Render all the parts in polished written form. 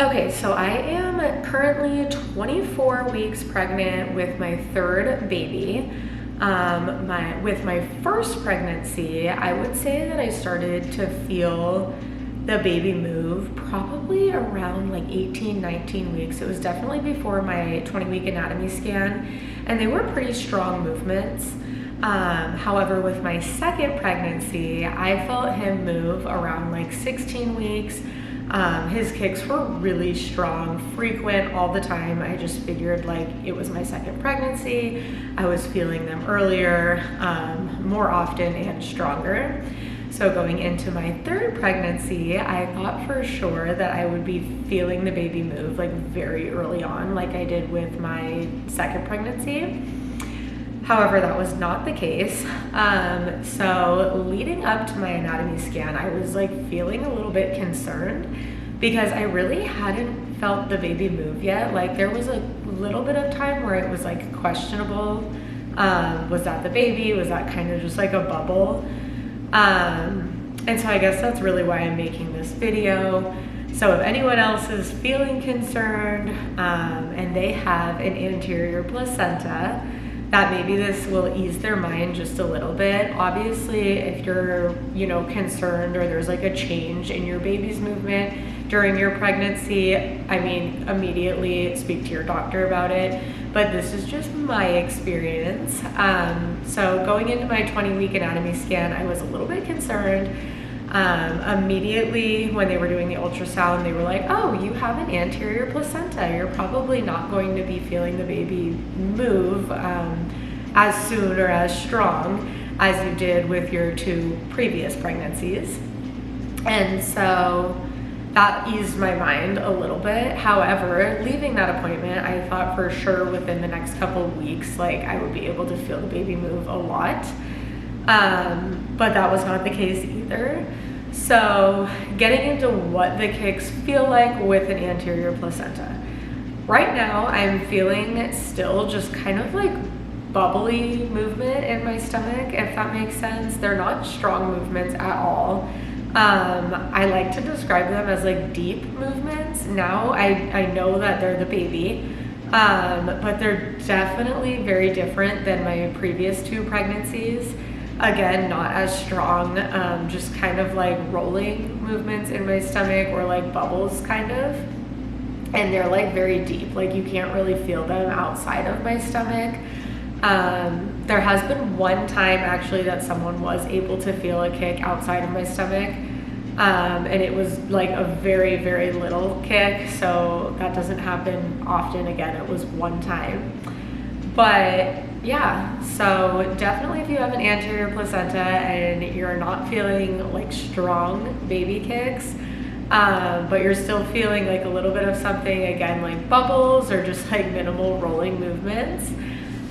Okay, so I am currently 24 weeks pregnant with my third baby. With my first pregnancy, I would say that I started to feel the baby move probably around like 18, 19 weeks. It was definitely before my 20-week anatomy scan, and they were pretty strong movements. However, with my second pregnancy, I felt him move around like 16 weeks. His kicks were really strong, frequent all the time. I just figured like it was my second pregnancy. I was feeling them earlier, more often and stronger. So going into my third pregnancy, I thought for sure that I would be feeling the baby move like very early on, like I did with my second pregnancy. However, that was not the case. So leading up to my anatomy scan, I was like feeling a little bit concerned because I really hadn't felt the baby move yet. Like there was a little bit of time where it was like questionable. Was that the baby? Was that kind of just like a bubble? And so I guess that's really why I'm making this video. So if anyone else is feeling concerned and they have an anterior placenta, that maybe this will ease their mind just a little bit. Obviously, if you're, concerned or there's like a change in your baby's movement during your pregnancy, I mean, immediately speak to your doctor about it. But this is just my experience. So going into my 20-week anatomy scan, I was a little bit concerned. Immediately when they were doing the ultrasound, they were like, oh, you have an anterior placenta. You're probably not going to be feeling the baby move as soon or as strong as you did with your two previous pregnancies. And so that eased my mind a little bit. However, leaving that appointment, I thought for sure within the next couple of weeks, like I would be able to feel the baby move a lot. But that was not the case either. So getting into what the kicks feel like with an anterior placenta. Right now, I'm feeling still just kind of like bubbly movement in my stomach, if that makes sense. They're not strong movements at all. I like to describe them as like deep movements. Now I know that they're the baby, but they're definitely very different than my previous two pregnancies. Again, not as strong, just kind of like rolling movements in my stomach or like bubbles kind of. And they're like very deep, like you can't really feel them outside of my stomach. There has been one time actually that someone was able to feel a kick outside of my stomach. And it was like a very, very little kick. So that doesn't happen often. Again, it was one time. But yeah, so definitely if you have an anterior placenta and you're not feeling like strong baby kicks, but you're still feeling like a little bit of something, again, like bubbles or just like minimal rolling movements,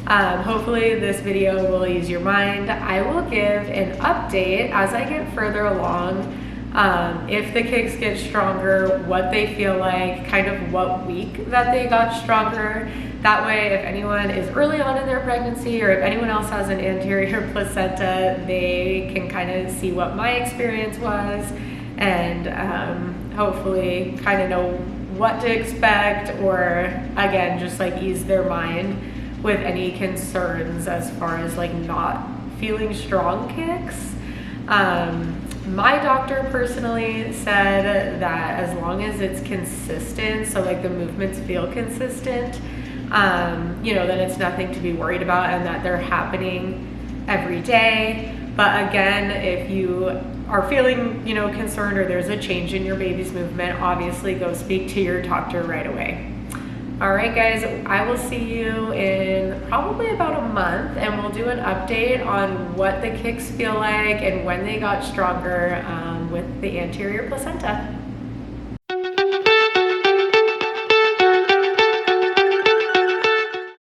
hopefully this video will ease your mind. I will give an update as I get further along, if the kicks get stronger, what they feel like, kind of what week that they got stronger. That way, if anyone is early on in their pregnancy or if anyone else has an anterior placenta, they can kind of see what my experience was and hopefully kind of know what to expect, or again, just like ease their mind with any concerns as far as like not feeling strong kicks. My doctor personally said that as long as it's consistent, so like the movements feel consistent, then it's nothing to be worried about and that they're happening every day. But again, if you are feeling, concerned or there's a change in your baby's movement, obviously go speak to your doctor right away. All right, guys, I will see you in probably about a month and we'll do an update on what the kicks feel like and when they got stronger with the anterior placenta.